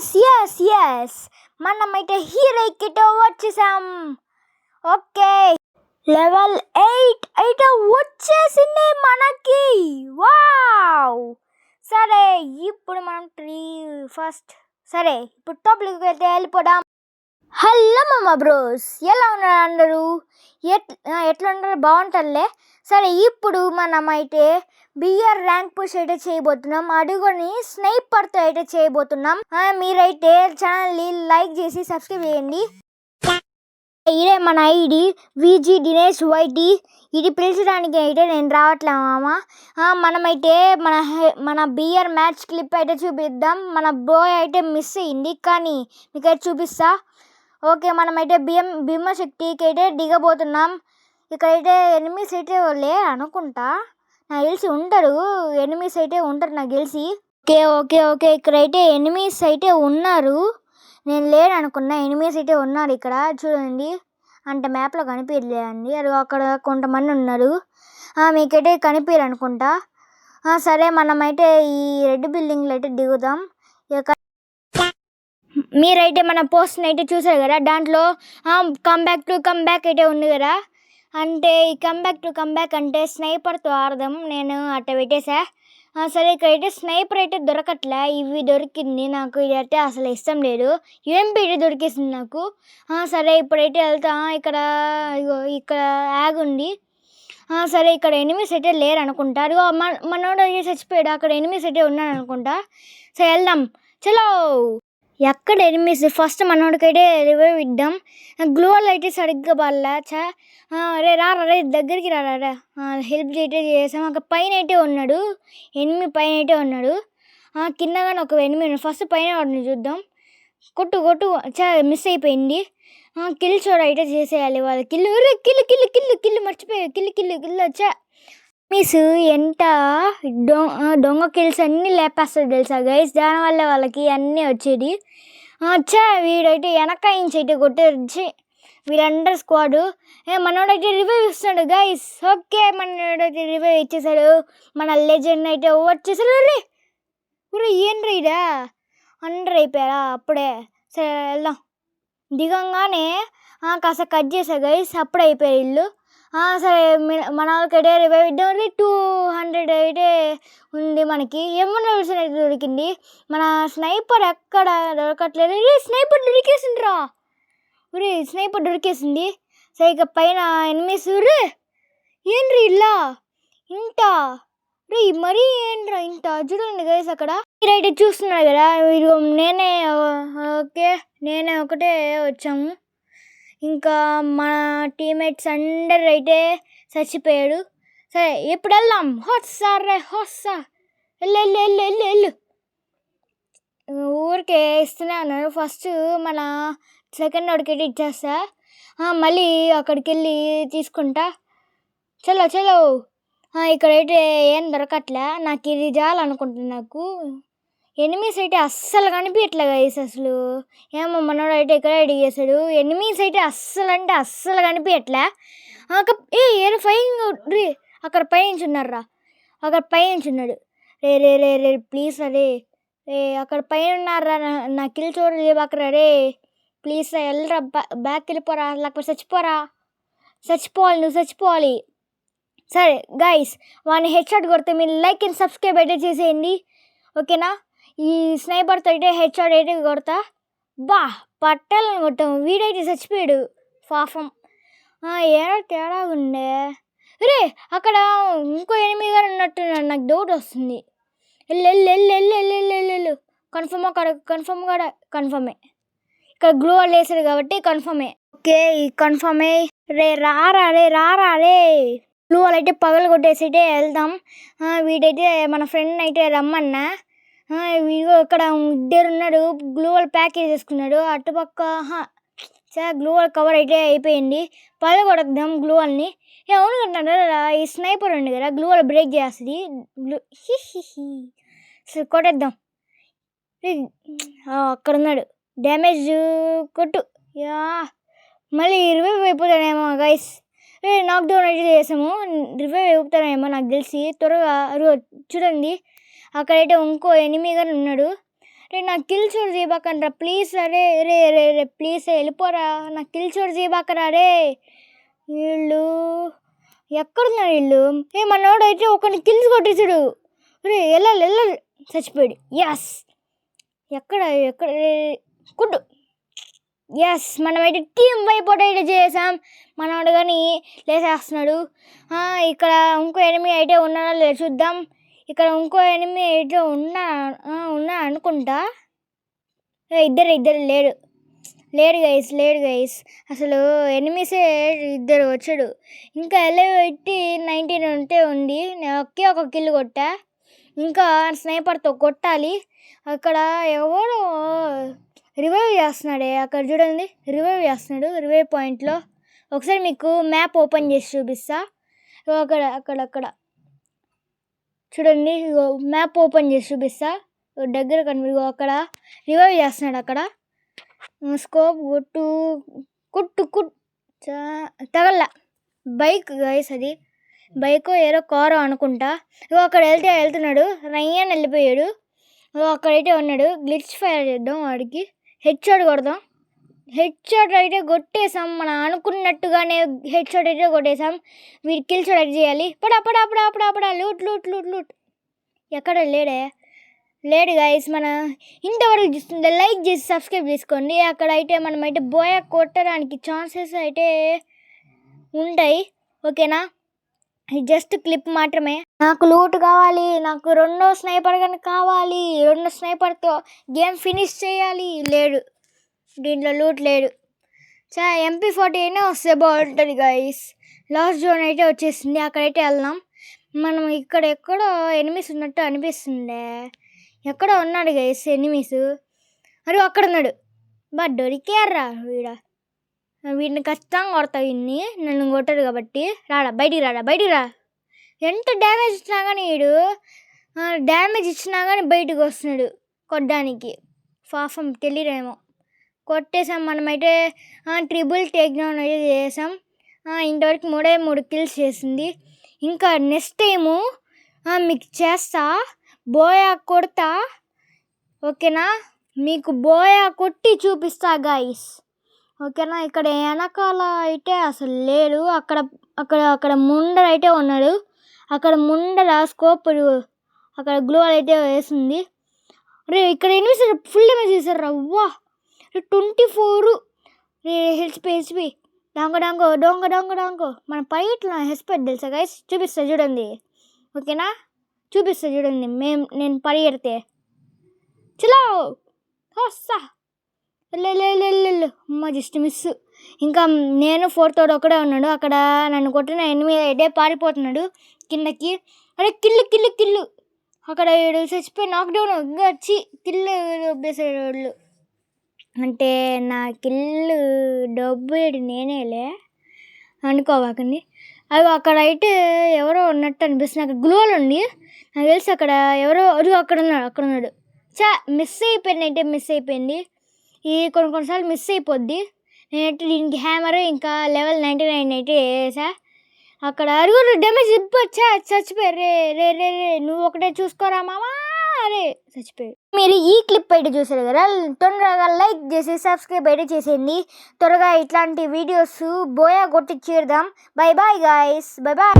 Yes మనమైతే హీరోకి వచ్చేసాం. ఓకే, లెవెల్ 8 అయితే వచ్చేసింది మనకి. వావ్! సరే ఇప్పుడు మనం సరే ఇప్పుడు టాపిక్కి వెళ్తే వెళ్ళిపోదాం. హలో మామ బ్రోస్, ఎలా ఉన్నారు అందరూ? ఎట్లా ఉన్నారు? బాగుంటారులే. సరే ఇప్పుడు మనమైతే బిఆర్ ర్యాంక్ పుష్ అయితే చేయబోతున్నాం. అడుగుని స్నైపర్తో అయితే చేయబోతున్నాం. మీరైతే ఛానల్ని లైక్ చేసి సబ్స్క్రైబ్ చేయండి. ఇదే మన ఐడి విజీ దినేష్ వైటీ. ఇది పిలిచడానికి అయితే నేను రావట్లే మామ. మనమైతే మన బిఆర్ మ్యాచ్ క్లిప్ అయితే చూపిద్దాం. మన బ్రో అయితే మిస్ అయింది, కానీ మీకైతే చూపిస్తా. ఓకే, మనమైతే భీమశక్తికి అయితే దిగబోతున్నాం. ఇక్కడైతే ఎనిమిస్ అయితే అనుకుంటా, నాకు తెలిసి ఉంటారు. ఎనిమిస్ అయితే ఉంటారు నాకు తెలిసి. ఓకే ఇక్కడైతే ఎనిమిస్ అయితే ఉన్నారు. నేను లేను అనుకున్నా, ఎనిమిస్ అయితే ఉన్నారు ఇక్కడ. చూడండి, అంటే మ్యాప్లో కనిపించలేదండి. అది అక్కడ కొంతమంది ఉన్నారు. మీకైతే కనిపించారు అనుకుంటా. సరే మనమైతే ఈ రెడ్ బిల్డింగ్లో అయితే దిగుదాం. మీరైతే మన పోస్ట్ని అయితే చూసారు కదా, దాంట్లో కమ్బ్యాక్ అయితే ఉంది కదా. అంటే ఈ కమ్బ్యాక్ అంటే స్నైపర్తో ఆడదాం. నేను అట్ట పెట్టేసా. సరే ఇక్కడైతే స్నైపర్ అయితే దొరకట్లే. ఇవి దొరికింది నాకు. ఇది అయితే అసలు ఇష్టం లేదు. యూఎంపీ అయితే దొరికేసింది నాకు. సరే ఇప్పుడైతే వెళ్తా. ఇక్కడ యాగ్ ఉంది. సరే ఇక్కడ ఎనిమిస్ అయితే లేరు అనుకుంటా. అదిగో మనోడు అయితే చచ్చిపోయాడు. అక్కడ ఎనిమిస్ అయితే ఉన్నాడు అనుకుంటా. సరే వెళ్దాం, చలో. ఎక్కడ ఎనిమిస్? ఫస్ట్ మనోడికైతే రివైవ్ ఇద్దాం. గ్లోవల్ అయితే సరిగ్గా బాగా రే దగ్గరికి రారా. హెల్ప్ అయితే చేసాం. అక్కడ పైన అయితే ఉన్నాడు ఎనిమి, పైన అయితే ఉన్నాడు. కింద కానీ ఒక ఎనిమి ఉన్నాడు. ఫస్ట్ పైన వాడిని చూద్దాం. కొట్టు మిస్ అయిపోయింది. కిల్ చోడ అయితే చేసేయాలి వాళ్ళ. కిల్లు మర్చిపోయాయి. కిల్లు వచ్చా. మిస్ ఎంత దొంగ కిల్స్ అన్నీ లేపేస్తాడు తెలుసా గైస్. దానివల్ల వాళ్ళకి అన్నీ వచ్చేది. వీడైతే వెనకాయించి అయితే కొట్టేసి వీళ్ళందరూ స్క్వాడు. మనోడైతే రివైవ్ ఇస్తాడు గైస్. ఓకే, మనోడైతే రివైవ్ ఇచ్చేసాడు. మన లెజెండ్ అయితే వచ్చేసాడు. ఏంట్రీ ఇదా? అండర్ అయిపోయారా అప్పుడే? సరే వెళ్దాం. దిగంగానే కాస్త కట్ చేసా గైస్, అప్పుడే అయిపోయారు ఇల్లు. సరే మన వాళ్ళకైతే రివైవ్ ఇద్దాం. 200 అయితే ఉంది మనకి. ఏమన్నా అయితే దొరికింది. మన స్నైపర్ ఎక్కడ దొరకట్లేదు. స్నైపర్ దొరికేసిందిరా. స్నైపర్ దొరికేసింది. సరే ఇక పైన ఎనిమిస్. ఏంట్రీ ఇలా ఇంత మరీ ఏంట్రా ఇంత? చూడండి గైస్, అక్కడ మీరైతే చూస్తున్నారు కదా. మీరు నేనే ఒకటే వచ్చాము. ఇంకా మన టీమ్మేట్స్ అందరు అయితే చచ్చిపోయాడు. సరే ఇప్పుడు వెళ్దాం. హోస్సా వెళ్ళు. ఊరికే ఇస్తూనే ఉన్నారు. ఫస్ట్ మన సెకండ్ వాడికి ఇచ్చేస్తా. మళ్ళీ అక్కడికి వెళ్ళి తీసుకుంటా. చలో. ఇక్కడైతే ఏం దొరకట్లే. నాకు ఇది చాలనుకుంటున్నా. నాకు ఎనిమిస్ అయితే అస్సలు కనిపించట్లే గైస్ అసలు. ఏమో మనోడు అయితే ఇక్కడ అడిగేశాడు. ఎనిమిస్ అయితే అస్సలు కనిపించట్లే. అక్కడ పైనుంచి ఉన్నారా. అక్కడ పైనుంచి ఉన్నాడు. రే ప్లీజ్ అక్కడ పైన ఉన్నారా. నా కిల్ చూడలేదు అక్కడ. ప్లీజ్ వెళ్ళరా, బ్యాక్ వెళ్ళిపోరా, లేకపోతే నువ్వు చచ్చిపోవాలి. సరే గైస్, వాడిని హెడ్ షాట్ కొడితే మీరు లైక్ అండ్ సబ్స్క్రైబ్ అయితే చేసేయండి, ఓకేనా? ఈ స్నైపర్తో అయితే హెడ్ షాట్ అయితే కొడతా. పట్టాలని కొట్టాము. వీడైతే చచ్చిపోయాడు పాపం. ఏదో తేడా ఉండే. అక్కడ ఇంకో ఎనిమిది గారు ఉన్నట్టున్నాడు. నాకు డౌట్ వస్తుంది. వెళ్ళు. కన్ఫర్మే. ఇక్కడ గ్లో వేసాడు కాబట్టి కన్ఫర్మే. ఓకే, కన్ఫర్మే. రారా. గ్లూ వాల్ అయితే పగలు కొట్టేసి అయితే వెళ్దాం. వీడైతే మన ఫ్రెండ్ అయితే రమ్మన్నా. వీడు ఇక్కడ ఇద్దరు ఉన్నాడు. గ్లూ వాల్ ప్యాక్ చేసుకున్నాడు. అటుపక్క గ్లూ వాల్ కవర్ అయితే అయిపోయింది. పగలు కొడదాం గ్లూ వాల్ని. అవును కదా, ఈ స్నైపర్ ఉంది కదా, గ్లూ వాల్ బ్రేక్ చేస్తుంది. కొట్టేద్దాం. అక్కడ ఉన్నాడు. డ్యామేజ్ కొట్టు. మళ్ళీ రివైవ్ అయిపోతాడేమో గైస్. నాక్ డౌన్ అయితే చేసాము. రివైవ్ అయిపోతాడేమో నాకు తెలిసి. త్వరగా చూడండి, అక్కడైతే ఇంకో ఎనిమిది గారు ఉన్నాడు. రే నాకు కిల్ చూడు చేయబాకండ్రా please ray ray ray ray please వెళ్ళిపోరా నాకు కిల్ చూడు చేయబాకరా రే. వీళ్ళు ఎక్కడున్నారు వీళ్ళు? మనోడు అయితే ఒకరిని కిల్స్ కొట్టేసాడు. రే వెళ్ళాలి వెళ్ళాలి చచ్చిపోయాడు. ఎస్ ఎక్కడ ఎక్కడ కుట్టు. ఎస్ మనమైతే టీం వైపోట అయితే చేసాం. మనోడు కానీ లేసేస్తున్నాడు. ఇక్కడ ఇంకో ఎనిమి అయితే ఉన్నాడో లేదు చూద్దాం. ఇక్కడ ఇంకో ఎనిమి అయితే ఉన్నా అనుకుంటా. ఇద్దరు లేడు గైస్ అసలు ఎనిమిసే ఇద్దరు వచ్చాడు. ఇంకా పెట్టి 19 ఉంటే ఉంది. నేను ఒక కిల్ కొట్టా. ఇంకా స్నైపర్తో కొట్టాలి. అక్కడ ఎవరు రివైవ్ చేస్తున్నాడే అక్కడ చూడండి. రివైవ్ చేస్తున్నాడు రివైవ్ పాయింట్లో. ఒకసారి మీకు మ్యాప్ ఓపెన్ చేసి చూపిస్తా. అక్కడ చూడండి మ్యాప్ ఓపెన్ చేసి చూపిస్తా. దగ్గర కనిపి అక్కడ రివైవ్ చేస్తున్నాడు. అక్కడ స్కోప్ కుట్టు తగల బైక్ గైస్ అది బైకో ఏదో కారో అనుకుంటా. అక్కడ వెళ్తున్నాడు. రయ్యని వెళ్ళిపోయాడు. అక్కడైతే ఉన్నాడు. గ్లిచ్ ఫైర్ చేద్దాం వాడికి. హెడ్ షాట్ కొడదాం. హెడ్ షాట్ అయితే కొట్టేసాం. మనం అనుకున్నట్టుగానే హెడ్ షాట్ అయితే కొట్టేసాం. వీడి కిల్ షాట్ అయితే చేయాలి. పడా లూట్ ఎక్కడ లేడు గైస్. మన ఇంతవరకు చూస్తుంటే లైక్ చేసి సబ్స్క్రైబ్ చేసుకోండి. అక్కడైతే మనమైతే బోయా కొట్టడానికి ఛాన్సెస్ అయితే ఉంటాయి. ఓకేనా? ఇది జస్ట్ క్లిప్ మాత్రమే. నాకు లూట్ కావాలి. నాకు రెండో స్నైపర్ కానీ కావాలి. రెండో స్నైపర్తో గేమ్ ఫినిష్ చేయాలి. లేడు దీంట్లో లూట్ లేడు. MP40 అయినా వస్తే బాగుంటుంది గైస్. లాస్ట్ జోన్ అయితే వచ్చేసింది. అక్కడైతే వెళ్దాం. మనం ఇక్కడ ఎక్కడో ఎనిమిస్ ఉన్నట్టు అనిపిస్తుండే. ఎక్కడో ఉన్నాడు గైస్ ఎనిమిస్. అక్కడ ఉన్నాడు. దొరికారా వీడిని ఖచ్చితంగా కొడతా. వీడిని నన్ను కొట్టాడు కాబట్టి బయటికి రా. ఎంత డ్యామేజ్ ఇచ్చినా కానీ బయటకు వస్తున్నాడు కొట్టడానికి. పాపం తెలియదేమో. కొట్టేసాం మనమైతే. ట్రిపుల్ టేక్ డౌన్ అయితే చేసాం. ఇంతవరకు 3 కిల్స్ చేసింది. ఇంకా నెక్స్ట్ టైము మీకు చేస్తా. బోయా కొడతా. ఓకేనా? మీకు బోయా కొట్టి చూపిస్తా గైస్. ఓకేనా? ఇక్కడ వెనకాల అయితే అసలు లేడు. అక్కడ ముందర అయితే ఉన్నాడు. అక్కడ ముందర స్కోప్ అక్కడ గ్లో అయితే వేసింది. ఇక్కడ ఎనిమిది ఫుల్ డ్యామేజ్ చేశారు. రవ్వా 24 హెచ్పి డొంగ మన పైట్లో హెచ్పి తెలుసా గైస్? చూపిస్తా చూడండి. ఓకేనా? చూపిస్తా చూడండి. నేను పరిగెడితే చలో వస్తా. అమ్మ జస్ట్ మిస్. ఇంకా నేను 4th ఒకడే ఉన్నాడు. అక్కడ నన్ను కొట్టిన ఎనిమిది అయితే పారిపోతున్నాడు కిందకి. కిల్లు అక్కడ చచ్చిపోయి నాక్డౌన్ వచ్చి కిల్లు దొబ్బేసేవాళ్ళు. అంటే నా కిల్లు డబ్బేడు నేనేలే అనుకోవాకండి. అవి అక్కడైతే ఎవరో ఉన్నట్టు అనిపిస్తుంది. అక్కడ గ్లోవల్ ఉంది. నాకు తెలిసి అక్కడ ఎవరో అక్కడ ఉన్నాడు. మిస్ అయిపోయింది. ఈ కొన్నిసార్లు మిస్ అయిపోద్ది. నేనైతే దీనికి హ్యామర్ ఇంకా లెవెల్ 99 అయితే వేసా. అక్కడ అరుగురు డ్యామేజ్ ఇవ్వచ్చా చచ్చిపోయారు. రే నువ్వు ఒకటే చూసుకోరా మామా. అరే చచ్చిపోయాడు. మీరు ఈ క్లిప్ అయితే చూసారు కదా, తొందరగా లైక్ చేసి సబ్స్క్రైబ్ అయితే చేసేయండి. త్వరగా ఇట్లాంటి వీడియోస్ బోయా కొట్టి చేద్దాం. Bye bye guys. Bye bye.